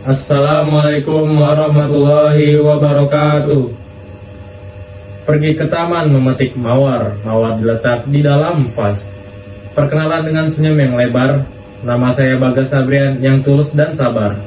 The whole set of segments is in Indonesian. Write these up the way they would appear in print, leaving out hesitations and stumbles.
Assalamualaikum warahmatullahi wabarakatuh. Pergi ke taman memetik mawar. Mawar diletak di dalam vas. Perkenalan dengan senyum yang lebar. Nama saya Bagas Sabrian yang tulus dan sabar.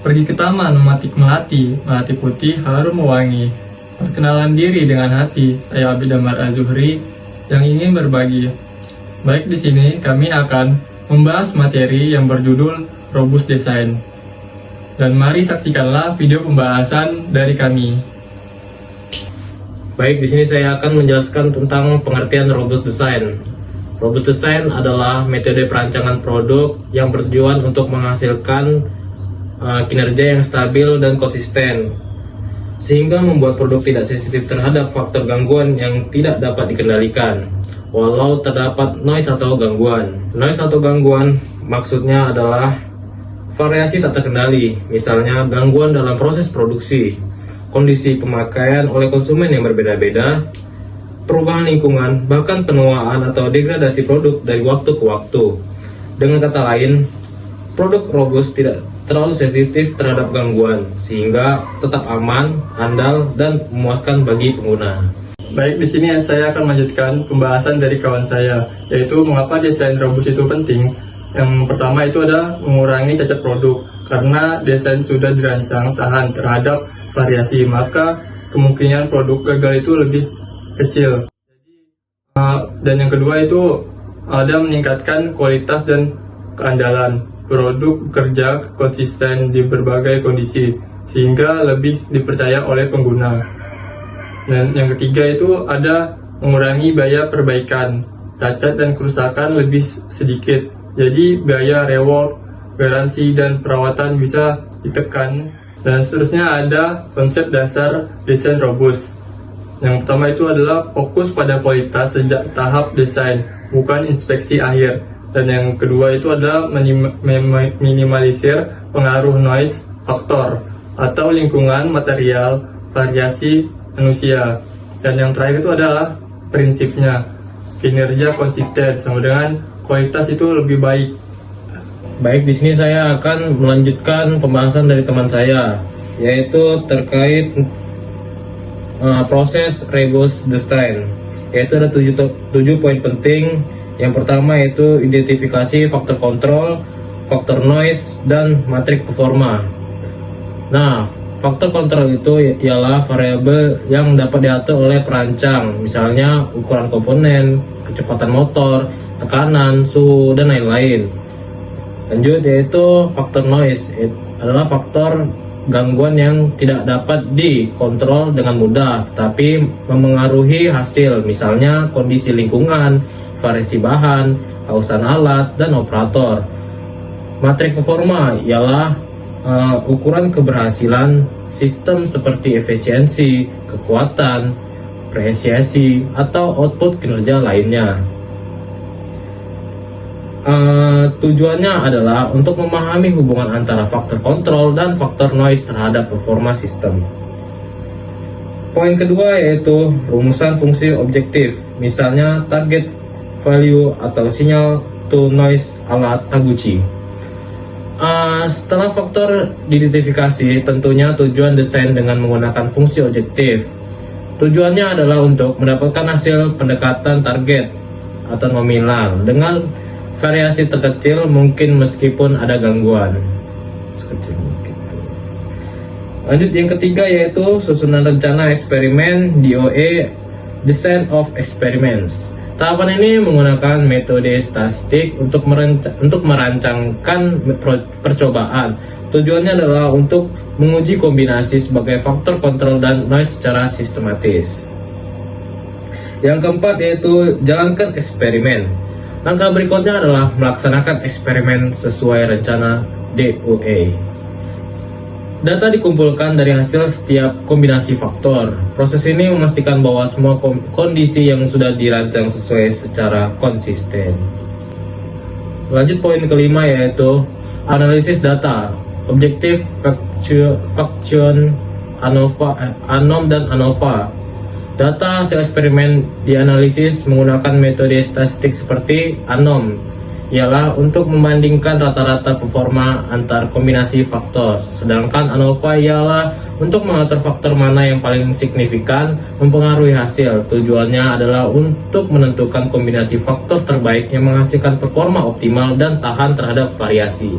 Pergi ke taman memetik melati. Melati putih harum mewangi. Perkenalan diri dengan hati. Saya Abid Damar Al-Zuhri yang ingin berbagi. Baik, di sini kami akan membahas materi yang berjudul Robust Design. Dan mari saksikanlah video pembahasan dari kami. Baik, di sini saya akan menjelaskan tentang pengertian robust design. Robust design adalah metode perancangan produk yang bertujuan untuk menghasilkan kinerja yang stabil dan konsisten, sehingga membuat produk tidak sensitif terhadap faktor gangguan yang tidak dapat dikendalikan, walau terdapat noise atau gangguan. Noise atau gangguan maksudnya adalah variasi tak terkendali, misalnya gangguan dalam proses produksi, kondisi pemakaian oleh konsumen yang berbeda-beda, perubahan lingkungan, bahkan penuaan atau degradasi produk dari waktu ke waktu. Dengan kata lain, produk robust tidak terlalu sensitif terhadap gangguan, sehingga tetap aman, andal, dan memuaskan bagi pengguna. Baik, di sini saya akan melanjutkan pembahasan dari kawan saya, yaitu mengapa desain robust itu penting. Yang pertama itu adalah mengurangi cacat produk, karena desain sudah dirancang tahan terhadap variasi, maka kemungkinan produk gagal itu lebih kecil. Dan yang kedua itu ada meningkatkan kualitas dan keandalan. Produk bekerja konsisten di berbagai kondisi, sehingga lebih dipercaya oleh pengguna. Dan yang ketiga itu ada mengurangi biaya perbaikan, cacat dan kerusakan lebih sedikit. Jadi biaya reward, garansi, dan perawatan bisa ditekan. Dan seterusnya ada konsep dasar desain robust. Yang pertama itu adalah fokus pada kualitas sejak tahap desain, bukan inspeksi akhir. Dan yang kedua itu adalah minimalisir pengaruh noise faktor atau lingkungan, material, variasi manusia. Dan yang terakhir itu adalah prinsipnya kinerja konsisten sama dengan kualitas itu lebih baik. Baik, di sini saya akan melanjutkan pembahasan dari teman saya, yaitu terkait proses robust design. Yaitu ada 7 poin penting. Yang pertama yaitu identifikasi faktor kontrol, faktor noise, dan matrik performa. Nah, faktor kontrol itu ialah variabel yang dapat diatur oleh perancang, misalnya ukuran komponen, kecepatan motor, tekanan, suhu, dan lain-lain. Lanjut yaitu faktor noise, adalah faktor gangguan yang tidak dapat dikontrol dengan mudah, tapi memengaruhi hasil, misalnya kondisi lingkungan, variasi bahan, kausan alat, dan operator. Matrik performa ialah ukuran keberhasilan sistem seperti efisiensi, kekuatan, presisi, atau output kinerja lainnya. Tujuannya adalah untuk memahami hubungan antara faktor kontrol dan faktor noise terhadap performa sistem. Poin kedua yaitu rumusan fungsi objektif, misalnya target value atau sinyal to noise ala Taguchi. Setelah faktor diidentifikasi, tentunya tujuan desain dengan menggunakan fungsi objektif. Tujuannya adalah untuk mendapatkan hasil pendekatan target atau nominal dengan variasi terkecil mungkin meskipun ada gangguan. Sekecil mungkin. Lanjut yang ketiga yaitu susunan rencana eksperimen DOE, Design of Experiments. Tahapan ini menggunakan metode statistik untuk merancangkan percobaan. Tujuannya adalah untuk menguji kombinasi sebagai faktor kontrol dan noise secara sistematis. Yang keempat yaitu jalankan eksperimen. Langkah berikutnya adalah melaksanakan eksperimen sesuai rencana DOE. Data dikumpulkan dari hasil setiap kombinasi faktor. Proses ini memastikan bahwa semua kondisi yang sudah dirancang sesuai secara konsisten. Lanjut poin kelima yaitu analisis data, objektif, faction, anom, dan ANOVA. Data hasil eksperimen dianalisis menggunakan metode statistik seperti ANOM, ialah untuk membandingkan rata-rata performa antar kombinasi faktor. Sedangkan ANOVA ialah untuk mengatur faktor mana yang paling signifikan mempengaruhi hasil. Tujuannya adalah untuk menentukan kombinasi faktor terbaik yang menghasilkan performa optimal dan tahan terhadap variasi.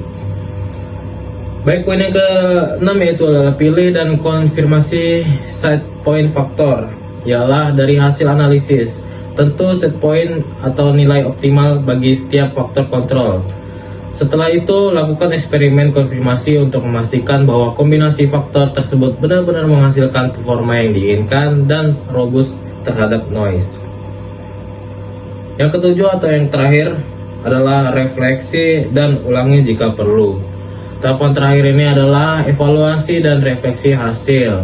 Baik, poin yang ke-6 yaitu adalah pilih dan konfirmasi set point faktor, ialah dari hasil analisis. Tentu set point atau nilai optimal bagi setiap faktor kontrol. Setelah itu, lakukan eksperimen konfirmasi untuk memastikan bahwa kombinasi faktor tersebut benar-benar menghasilkan performa yang diinginkan dan robust terhadap noise. Yang ketujuh atau yang terakhir adalah refleksi dan ulangi jika perlu. Tahapan terakhir ini adalah evaluasi dan refleksi hasil.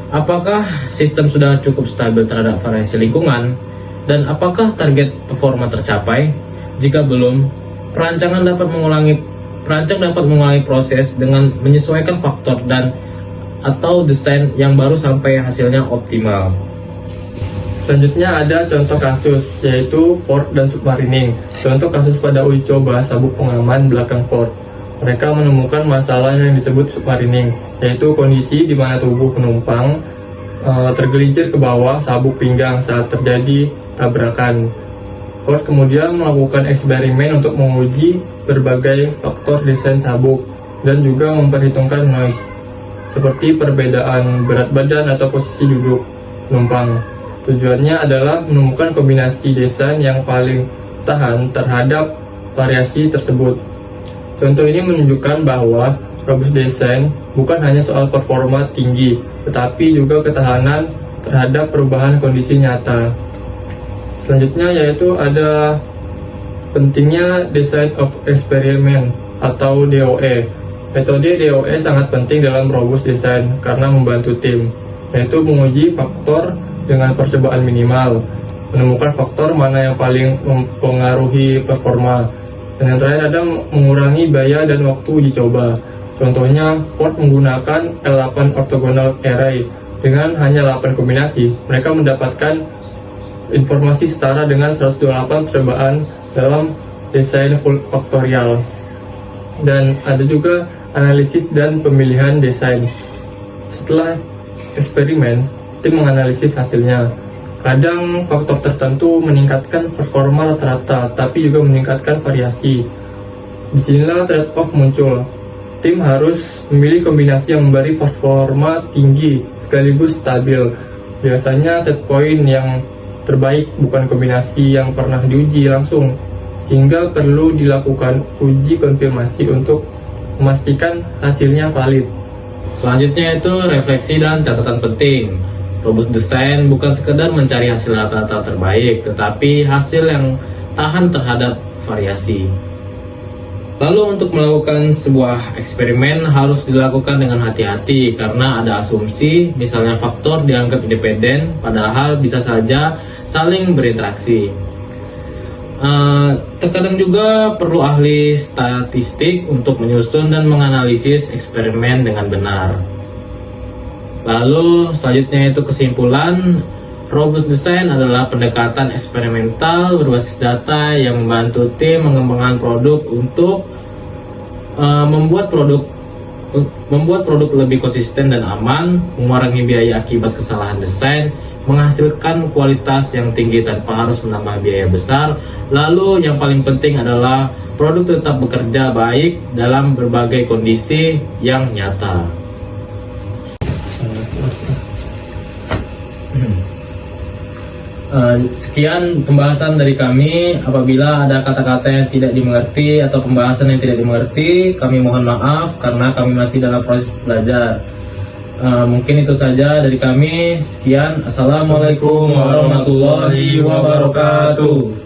Apakah sistem sudah cukup stabil terhadap variasi lingkungan? Dan apakah target performa tercapai? Jika belum, perancang dapat mengulangi proses dengan menyesuaikan faktor dan atau desain yang baru sampai hasilnya optimal. Selanjutnya ada contoh kasus, yaitu Ford dan submarining. Contoh kasus pada uji coba sabuk pengaman belakang Ford. Mereka menemukan masalah yang disebut submarining, yaitu kondisi di mana tubuh penumpang tergelincir ke bawah sabuk pinggang saat terjadi tabrakan. Ford kemudian melakukan eksperimen untuk menguji berbagai faktor desain sabuk dan juga memperhitungkan noise, seperti perbedaan berat badan atau posisi duduk penumpang. Tujuannya adalah menemukan kombinasi desain yang paling tahan terhadap variasi tersebut. Contoh ini menunjukkan bahwa robust design bukan hanya soal performa tinggi, tetapi juga ketahanan terhadap perubahan kondisi nyata. Selanjutnya yaitu ada pentingnya design of experiment atau DOE. Metode DOE sangat penting dalam robust design karena membantu tim, yaitu menguji faktor dengan percobaan minimal, menemukan faktor mana yang paling mempengaruhi performa. Dan yang terakhir ada mengurangi biaya dan waktu uji coba. Contohnya, Ford menggunakan L8 orthogonal array dengan hanya 8 kombinasi. Mereka mendapatkan informasi setara dengan 128 percobaan dalam desain full faktorial. Dan ada juga analisis dan pemilihan desain. Setelah eksperimen, tim menganalisis hasilnya. Kadang faktor tertentu meningkatkan performa rata-rata, tapi juga meningkatkan variasi. Disinilah trade-off muncul. Tim harus memilih kombinasi yang memberi performa tinggi sekaligus stabil. Biasanya set point yang terbaik bukan kombinasi yang pernah diuji langsung, sehingga perlu dilakukan uji konfirmasi untuk memastikan hasilnya valid. Selanjutnya itu refleksi dan catatan penting. Robust design bukan sekedar mencari hasil rata-rata terbaik, tetapi hasil yang tahan terhadap variasi. Lalu untuk melakukan sebuah eksperimen harus dilakukan dengan hati-hati karena ada asumsi, misalnya faktor dianggap independen, padahal bisa saja saling berinteraksi. Terkadang juga perlu ahli statistik untuk menyusun dan menganalisis eksperimen dengan benar. Lalu selanjutnya itu kesimpulan. Robust design adalah pendekatan eksperimental berbasis data yang membantu tim mengembangkan produk untuk membuat produk lebih konsisten dan aman, mengurangi biaya akibat kesalahan desain, menghasilkan kualitas yang tinggi tanpa harus menambah biaya besar. Lalu yang paling penting adalah produk tetap bekerja baik dalam berbagai kondisi yang nyata. Sekian pembahasan dari kami. Apabila ada kata-kata yang tidak dimengerti atau pembahasan yang tidak dimengerti, kami mohon maaf karena kami masih dalam proses belajar. Mungkin itu saja dari kami. Sekian. Assalamualaikum warahmatullahi wabarakatuh.